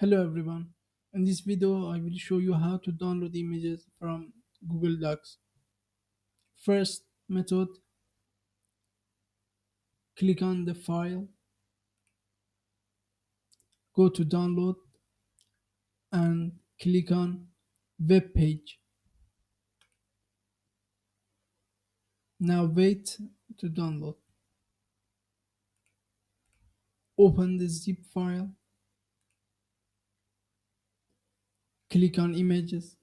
Hello everyone. In this video I will show you how to download images from Google Docs. First method, click on the file, go to download and click on web page. Now wait to download. Open the zip file, click on images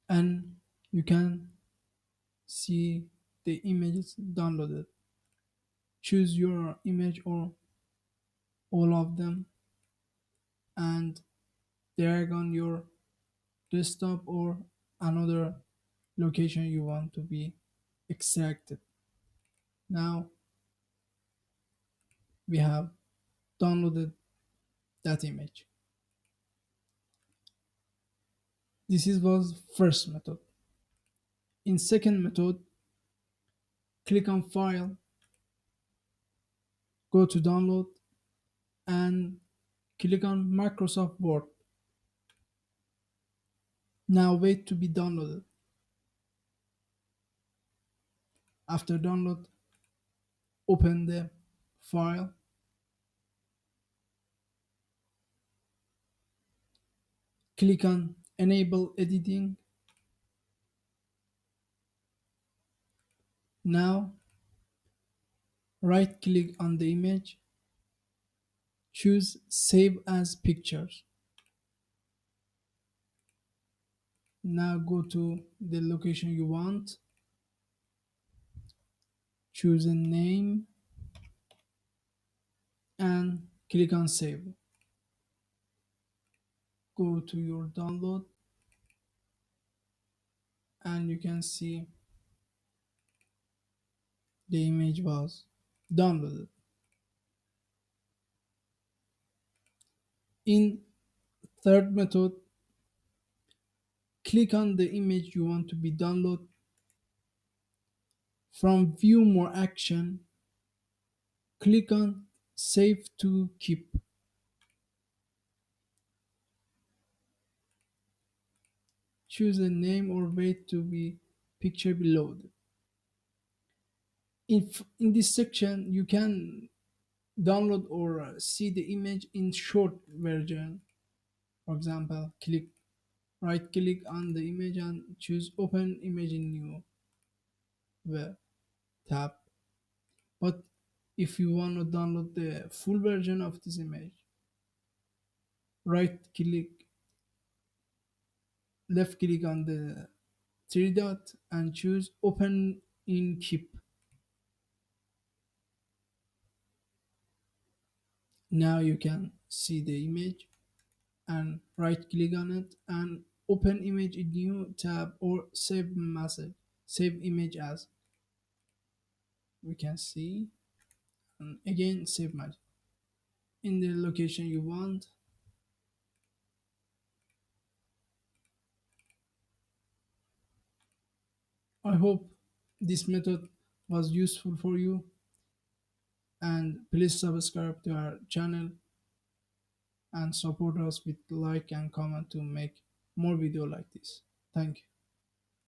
and you can see the images downloaded. Choose your image or all of them and drag on your desktop or another location you want to be extracted. Now we have downloaded that image. Was first method. In second method, click on file, go to download and click on Microsoft Word. Now wait to be downloaded. After download, open the file, click on enable editing. Now right click on the image, choose save as pictures. Now go to the location you want, choose a name and click on save. Go to your download and you can see the image was downloaded. In third method, click on the image you want to be downloaded. From view more action, click on save to keep. Choose a name or wait to be picture below. In this section you can download or see the image in short version. For example, right click on the image and choose open image in new web tab. But if you want to download the full version of this image, right click, left click on the three dot and choose open in keep. Now you can see the image and right click on it and open image in new tab or save message, save image as. We can see and again save message in the location you want. I hope this method was useful for you and please subscribe to our channel and support us with like and comment to make more video like this. Thank you.